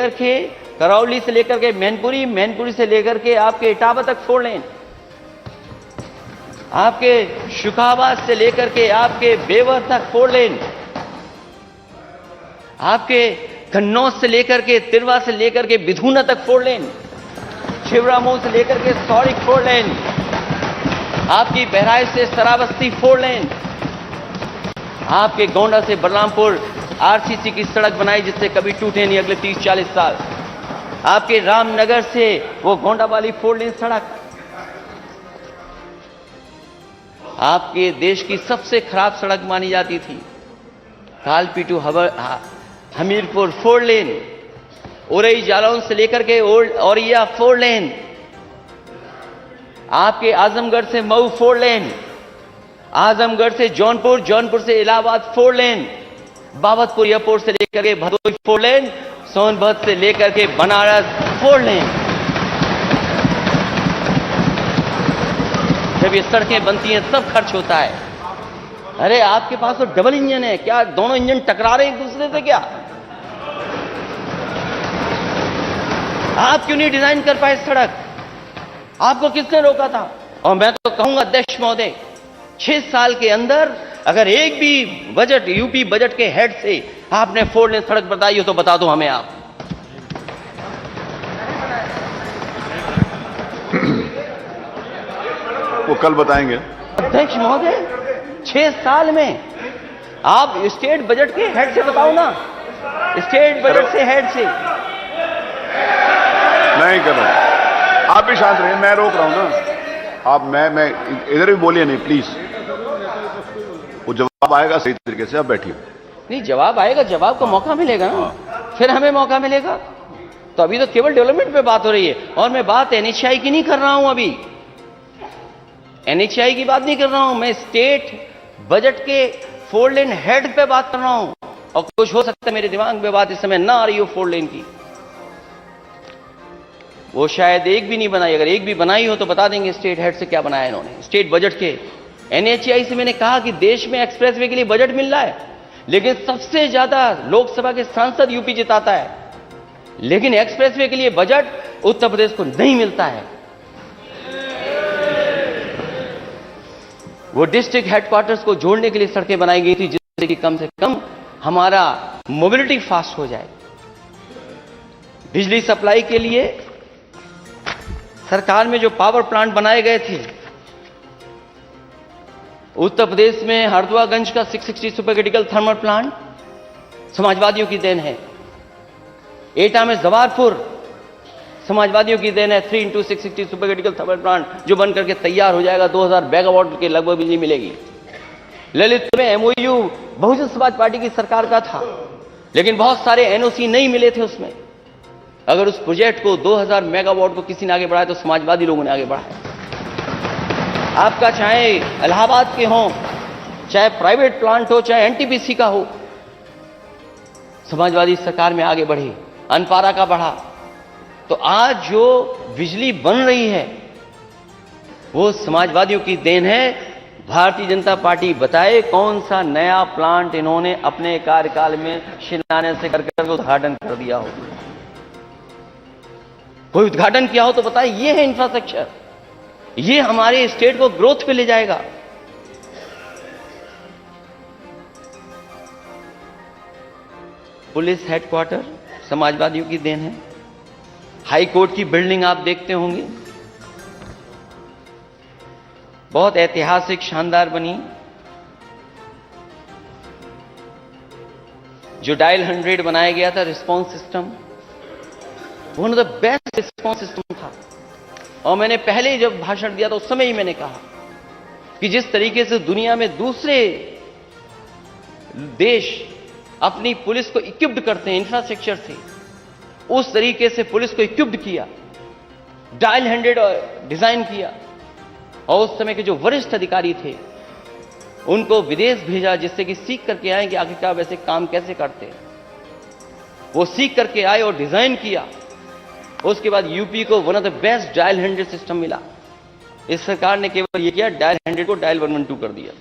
लेकर के करौली से लेकर के मैनपुरी, मैनपुरी से लेकर के आपके इटावा तक 4 लेन, आपके शुकाबाद से लेकर के आपके बेवर तक 4 लेन, आपके कन्नौज से लेकर के तिरवा से लेकर के बिधूना तक 4 लेन, शिवरामऊ से लेकर के सौरिक 4 लेन, आपकी बहराइच से सराबस्ती 4 लेन, आपके गोंडा से बलरामपुर आरसीसी की सड़क बनाई जिससे कभी टूटे नहीं अगले 30-40 साल, आपके रामनगर से वो गोंडा वाली 4 लेन सड़क, आपके देश की सबसे खराब सड़क मानी जाती थी कालपी टू हमीरपुर 4 लेन, उरई जालौन से लेकर के औरिया 4 लेन, आपके आजमगढ़ से मऊ 4 लेन, आजमगढ़ से जौनपुर, जौनपुर से इलाहाबाद 4 लेन, बाबतपुर एयरपोर्ट से लेकर के भदोही 4 लेन, सोनभद्र से लेकर के बनारस 4 लेन। जब ये सड़कें बनती हैं तब खर्च होता है। अरे आपके पास तो डबल इंजन है, क्या दोनों इंजन टकरा रहे एक दूसरे से क्या? आप क्यों नहीं डिजाइन कर पाए सड़क? आपको किसने रोका था? और मैं तो कहूंगा अध्यक्ष महोदय, 6 साल के अंदर अगर एक भी बजट, यूपी बजट के हेड से आपने 4 लेन सड़क बताई हो तो बता दो हमें आप। वो कल बताएंगे। अध्यक्ष महोदय, 6 साल में आप स्टेट बजट के हेड से बताओ ना, स्टेट बजट से हेड से। नहीं करो, आप भी शांत रहिए, मैं रोक रहा हूं ना। आप मैं इधर भी बोलिए नहीं प्लीज। वो जवाब आएगा सही तरीके से, आप बैठिए। नहीं, जवाब आएगा, जवाब का मौका मिलेगा ना, फिर हमें मौका मिलेगा। तो अभी तो केवल डेवलपमेंट पे बात हो रही है, और मैं बात एनएचआई की नहीं कर रहा हूं। अभी एनएचआई की बात नहीं कर रहा हूं, मैं स्टेट बजट के 4 लेन हेड पे बात कर रहा हूं। और कुछ हो सकता है मेरे दिमाग में बात इस समय ना आ रही हो 4 लेन की, वो शायद एक भी नहीं बनाई। अगर एक भी बनाई हो तो बता देंगे स्टेट हेड से क्या बनाया इन्होंने स्टेट बजट के। एनएचआई से मैंने कहा कि देश में एक्सप्रेसवे के लिए बजट मिल रहा है, लेकिन सबसे ज्यादा लोकसभा के सांसद यूपी जिताता है, लेकिन एक्सप्रेसवे के लिए बजट उत्तर प्रदेश को नहीं मिलता है। वो डिस्ट्रिक्ट हेडक्वार्टर्स को जोड़ने के लिए सड़कें बनाई गई थी जिससे कि कम से कम हमारा मोबिलिटी फास्ट हो जाए। बिजली सप्लाई के लिए सरकार में जो पावर प्लांट बनाए गए थे, उत्तर प्रदेश में हरदुआगंज का 660 सुपर क्रिटिकल थर्मल प्लांट समाजवादियों की देन है। एटा में जवारपुर समाजवादियों की देन है। 3x660 super critical thermal plant जो बन करके तैयार हो जाएगा, 2000 मेगावाट के लगभग बिजली मिलेगी। ललितपुर में एमओयू बहुजन समाज पार्टी की सरकार का था, लेकिन बहुत सारे एनओसी नहीं मिले थे उसमें। अगर उस प्रोजेक्ट को 2000 मेगावाट को किसी ने आगे बढ़ाया तो समाजवादी लोगों ने आगे बढ़ाया। आपका चाहे इलाहाबाद के हो, चाहे प्राइवेट प्लांट हो, चाहे एनटीपीसी का हो, समाजवादी सरकार में आगे बढ़े, अनपारा का बढ़ा। तो आज जो बिजली बन रही है वो समाजवादियों की देन है। भारतीय जनता पार्टी बताए कौन सा नया प्लांट इन्होंने अपने कार्यकाल में शिलान्यास से कर उद्घाटन कर दिया हो। कोई उद्घाटन किया हो तो बताए। ये है इंफ्रास्ट्रक्चर, ये हमारे स्टेट को ग्रोथ पे ले जाएगा। पुलिस हेडक्वार्टर समाजवादियों की देन है। हाई कोर्ट की बिल्डिंग आप देखते होंगे, बहुत ऐतिहासिक शानदार बनी। जो डायल 100 बनाया गया था response system, one of the best response system था। और मैंने पहले जब भाषण दिया था उस समय ही मैंने कहा कि जिस तरीके से दुनिया में दूसरे देश अपनी पुलिस को इक्विप्ड करते हैं इंफ्रास्ट्रक्चर से, उस तरीके से पुलिस को इक्विप्ड किया, डायल 100 डिजाइन किया। और उस समय के जो वरिष्ठ अधिकारी थे उनको विदेश भेजा जिससे कि सीख करके आए कि आखिरकार वैसे काम कैसे करते हैं। वो सीख करके आए और डिजाइन किया। उसके बाद यूपी को one of the best dial 100 system मिला। इस सरकार ने केवल ये किया, डायल 100 को डायल 112 कर दिया।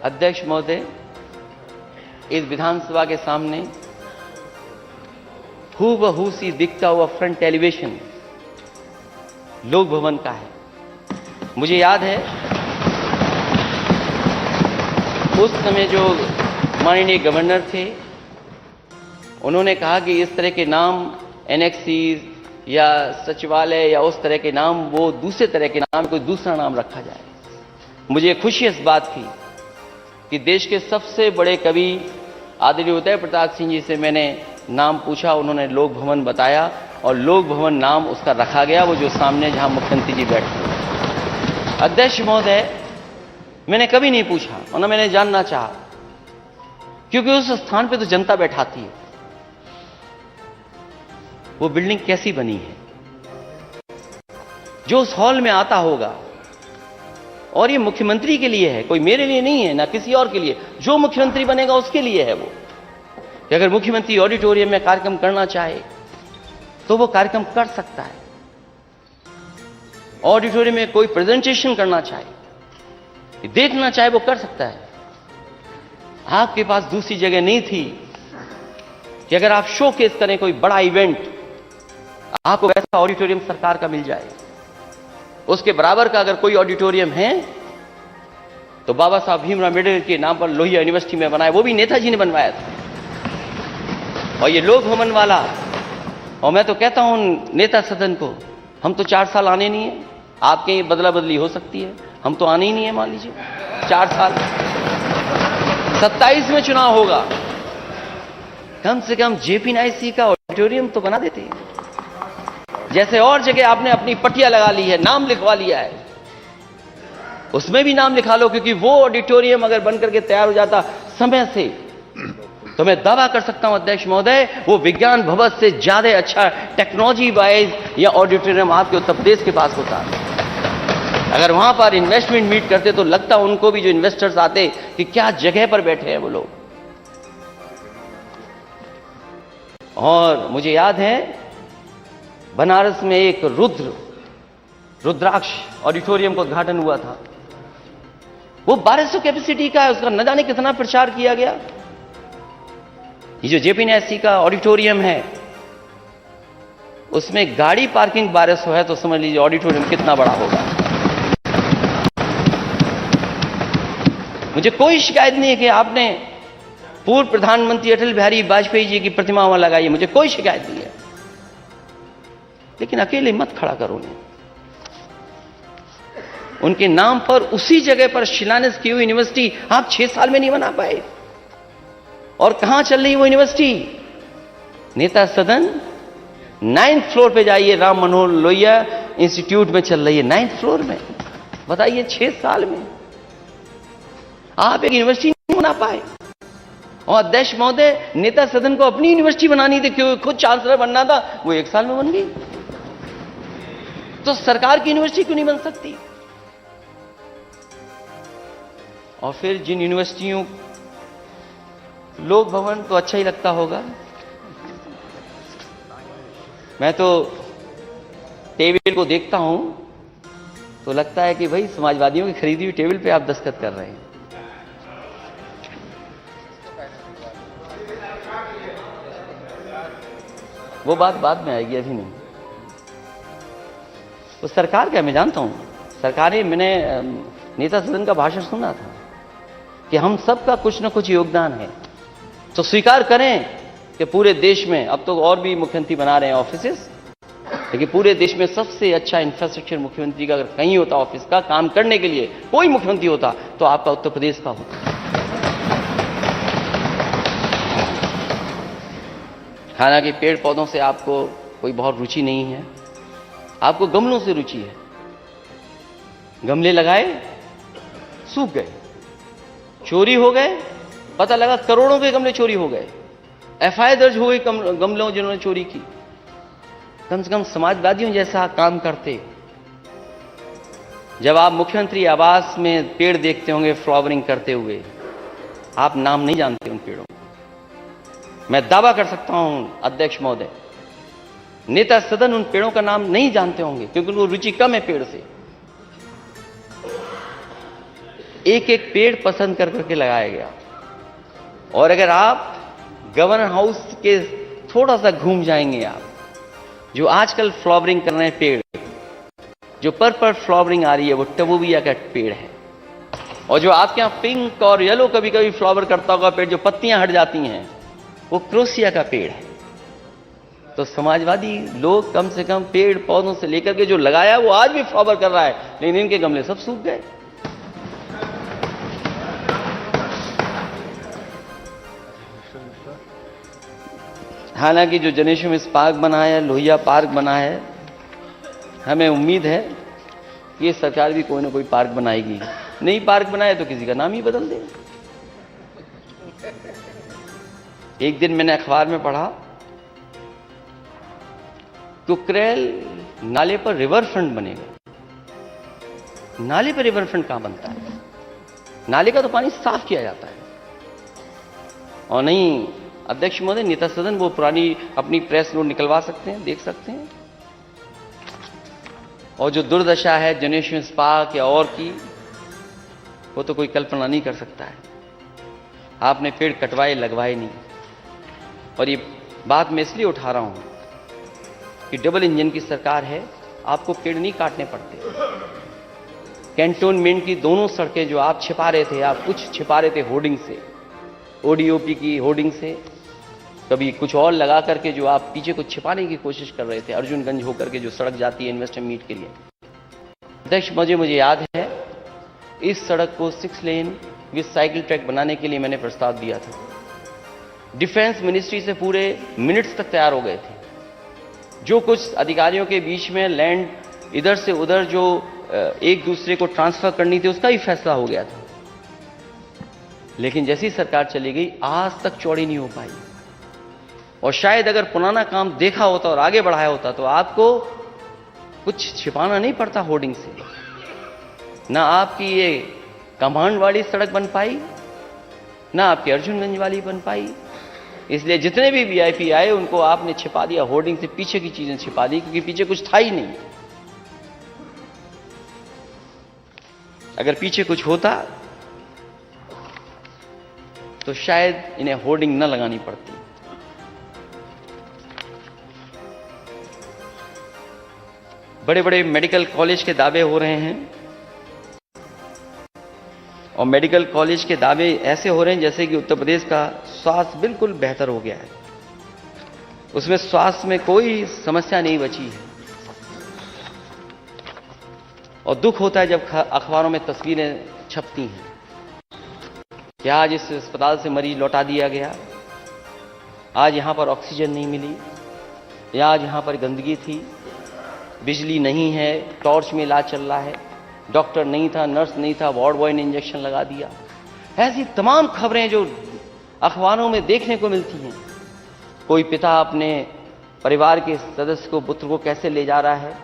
अध्यक्ष महोदय, इस विधानसभा के सामने हूबहू सी दिखता हुआ फ्रंट एलिवेशन लोक भवन का है। मुझे याद है उस समय जो माननीय गवर्नर थे, उन्होंने कहा कि इस तरह के नाम एनेक्सीज या सचिवालय या उस तरह के नाम, वो दूसरे तरह के नाम, कोई दूसरा नाम रखा जाए। मुझे खुशी इस बात की कि देश के सबसे बड़े कवि आदरणीय उदय प्रताप सिंह जी से मैंने नाम पूछा, उन्होंने लोक भवन बताया और लोक भवन नाम उसका रखा गया, वो जो सामने जहां मुख्यमंत्री जी बैठे हैं। अध्यक्ष महोदय, मैंने कभी नहीं पूछा और न मैंने जानना चाहा, क्योंकि उस स्थान पे तो जनता बैठाती है। वो बिल्डिंग कैसी बनी है, जो उस हॉल में आता होगा, और ये मुख्यमंत्री के लिए है, कोई मेरे लिए नहीं है ना किसी और के लिए, जो मुख्यमंत्री बनेगा उसके लिए है वो। कि अगर मुख्यमंत्री ऑडिटोरियम में कार्यक्रम करना चाहे तो वो कार्यक्रम कर सकता है। ऑडिटोरियम में कोई प्रेजेंटेशन करना चाहे, देखना चाहे, वो कर सकता है। आपके पास दूसरी जगह नहीं थी कि अगर आप शोकेस करें कोई बड़ा इवेंट, आपको वैसा ऑडिटोरियम सरकार का मिल जाए। उसके बराबर का अगर कोई ऑडिटोरियम है तो बाबा साहब भीमराव अम्बेडकर के नाम पर लोहिया यूनिवर्सिटी में बनाया, वो भी नेताजी ने बनवाया था। और ये लोक भवन वाला, और मैं तो कहता हूं नेता सदन को, हम तो 4 साल आने नहीं है, आपके बदला बदली हो सकती है, हम तो आने ही नहीं है। मान लीजिए 4 साल, 27 में चुनाव होगा, कम से कम जेपीएनआईसी का ऑडिटोरियम तो बना देते हैं। जैसे और जगह आपने अपनी पट्टियां लगा ली है, नाम लिखवा लिया है, उसमें भी नाम लिखा लो, क्योंकि वो ऑडिटोरियम अगर बनकर के तैयार हो जाता समय से, तो मैं दावा कर सकता हूं अध्यक्ष महोदय, वो विज्ञान भवन से ज्यादा अच्छा टेक्नोलॉजी वाइज या ऑडिटोरियम आपके उत्तर प्रदेश के पास होता। अगर वहां पर इन्वेस्टमेंट मीट करते तो लगता उनको भी, जो इन्वेस्टर्स आते, कि क्या जगह पर बैठे हैं वो लोग। और मुझे याद है बनारस में एक रुद्राक्ष ऑडिटोरियम का उद्घाटन हुआ था। वो 1200 कैपेसिटी का है, उसका न जाने कितना प्रचार किया गया। ये जो जेपीएनआईसी का ऑडिटोरियम है, उसमें गाड़ी पार्किंग 1200 है, तो समझ लीजिए ऑडिटोरियम कितना बड़ा होगा। मुझे कोई शिकायत नहीं है कि आपने पूर्व प्रधानमंत्री अटल बिहारी वाजपेयी जी की प्रतिमा वहां लगाई, मुझे कोई शिकायत नहीं है, लेकिन अकेले मत खड़ा करो उन्हें। उनके नाम पर उसी जगह पर शिलान्यास की हुई यूनिवर्सिटी आप 6 साल में नहीं बना पाए। और कहां चल रही वो यूनिवर्सिटी? नेता सदन 9th फ्लोर पे जाइए, राम मनोहर लोहिया इंस्टीट्यूट में चल रही है 9th फ्लोर में। बताइए 6 साल में आप एक यूनिवर्सिटी नहीं बना पाए। और अध्यक्ष महोदय, नेता सदन को अपनी यूनिवर्सिटी बनानी थी, क्यों खुद चांसलर बनना था, वो 1 साल में बन गई। तो सरकार की यूनिवर्सिटी क्यों नहीं बन सकती? और फिर जिन यूनिवर्सिटियों, लोक भवन तो अच्छा ही लगता होगा, मैं तो टेबल को देखता हूं तो लगता है कि भाई समाजवादियों की खरीदी हुई टेबल पे आप दस्तखत कर रहे हैं। वो बात बाद में आएगी, अभी नहीं। वो सरकार का, मैं जानता हूं सरकारें, मैंने नेता सदन का भाषण सुना था कि हम सबका कुछ ना कुछ योगदान है। तो स्वीकार करें कि पूरे देश में, अब तो और भी मुख्यमंत्री बना रहे हैं ऑफिसेस, लेकिन पूरे देश में सबसे अच्छा इंफ्रास्ट्रक्चर मुख्यमंत्री का अगर कहीं होता ऑफिस का काम करने के लिए, कोई मुख्यमंत्री होता, तो आपका उत्तर प्रदेश का होता। हालांकि पेड़ पौधों से आपको कोई बहुत रुचि नहीं है, आपको गमलों से रुचि है। गमले लगाए, सूख गए, चोरी हो गए, पता लगा करोड़ों के गमले चोरी हो गए, एफआईआर दर्ज हो गई गमलों जिन्होंने चोरी की। कम से कम समाजवादियों जैसा काम करते। जब आप मुख्यमंत्री आवास में पेड़ देखते होंगे फ्लावरिंग करते हुए, आप नाम नहीं जानते उन पेड़ों। मैं दावा कर सकता हूं अध्यक्ष महोदय, नेता सदन उन पेड़ों का नाम नहीं जानते होंगे, क्योंकि उनको रुचि कम है पेड़ से। एक एक पेड़ पसंद कर करके लगाया गया। और अगर आप गवर्नर हाउस के थोड़ा सा घूम जाएंगे आप, जो आजकल फ्लावरिंग कर रहे हैं पेड़, जो पर फ्लावरिंग आ रही है वो टबूबिया का पेड़ है। और जो आपके यहां पिंक और येलो कभी कभी फ्लावर करता होगा पेड़, जो पत्तियां हट जाती हैं, वो क्रोसिया का पेड़ है। तो समाजवादी लोग कम से कम पेड़ पौधों से लेकर के जो लगाया वो आज भी फ्लावर कर रहा है, लेकिन इनके गमले सब सूख गए। हालांकि जो जनेश्वर में पार्क बना है, लोहिया पार्क बना है, हमें उम्मीद है कि ये सरकार भी कोई ना कोई पार्क बनाएगी। नई पार्क बनाए तो किसी का नाम ही बदल दे। एक दिन मैंने अखबार में पढ़ा कुकरेल नाले पर रिवर फ्रंट बनेगा। नाले पर रिवर फ्रंट कहां बनता है? नाले का तो पानी साफ किया जाता है। और नहीं अध्यक्ष महोदय, नेता सदन वो पुरानी अपनी प्रेस नोट निकलवा सकते हैं, देख सकते हैं। और जो दुर्दशा है जनेश्वर पार्क या और की, वो तो कोई कल्पना नहीं कर सकता है। आपने पेड़ कटवाए लगवाए नहीं। और ये बात मैं इसलिए उठा रहा हूं कि डबल इंजन की सरकार है, आपको पेड़ नहीं काटने पड़ते। कैंटोनमेंट की दोनों सड़कें जो आप छिपा रहे थे, आप कुछ छिपा रहे थे होर्डिंग से, ओडीओपी की होर्डिंग से, कभी कुछ और लगा करके जो आप पीछे कुछ छिपाने की कोशिश कर रहे थे, अर्जुनगंज होकर के जो सड़क जाती है इन्वेस्टर मीट के लिए। अध्यक्ष मुझे याद है इस सड़क को 6 लेन विद साइकिल ट्रैक बनाने के लिए मैंने प्रस्ताव दिया था। डिफेंस मिनिस्ट्री से पूरे मिनट्स तक तैयार हो गए थे। जो कुछ अधिकारियों के बीच में लैंड इधर से उधर जो एक दूसरे को ट्रांसफर करनी थी, उसका ही फैसला हो गया था। लेकिन जैसी सरकार चली गई, आज तक चौड़ी नहीं हो पाई। और शायद अगर पुराना काम देखा होता और आगे बढ़ाया होता तो आपको कुछ छिपाना नहीं पड़ता होर्डिंग से। ना आपकी ये कमांड वाली सड़क बन पाई, ना आपकी अर्जुनगंज वाली बन पाई। इसलिए जितने भी वीआईपी आए उनको आपने छिपा दिया, होर्डिंग से पीछे की चीजें छिपा दी, क्योंकि पीछे कुछ था ही नहीं। अगर पीछे कुछ होता तो शायद इन्हें होर्डिंग न लगानी पड़ती। बड़े बड़े मेडिकल कॉलेज के दावे हो रहे हैं, और मेडिकल कॉलेज के दावे ऐसे हो रहे हैं जैसे कि उत्तर प्रदेश का स्वास्थ्य बिल्कुल बेहतर हो गया है, उसमें स्वास्थ्य में कोई समस्या नहीं बची है। और दुख होता है जब अखबारों में तस्वीरें छपती हैं कि आज इस अस्पताल से मरीज लौटा दिया गया, आज यहां पर ऑक्सीजन नहीं मिली, या आज यहां पर गंदगी थी, बिजली नहीं है, टॉर्च में इलाज चल रहा है, डॉक्टर नहीं था, नर्स नहीं था, वार्ड बॉय ने इंजेक्शन लगा दिया। ऐसी तमाम खबरें जो अखबारों में देखने को मिलती हैं। कोई पिता अपने परिवार के सदस्य को, पुत्र को कैसे ले जा रहा है,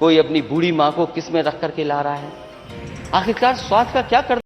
कोई अपनी बूढ़ी मां को किस में रख करके ला रहा है। आखिरकार स्वास्थ्य का क्या कर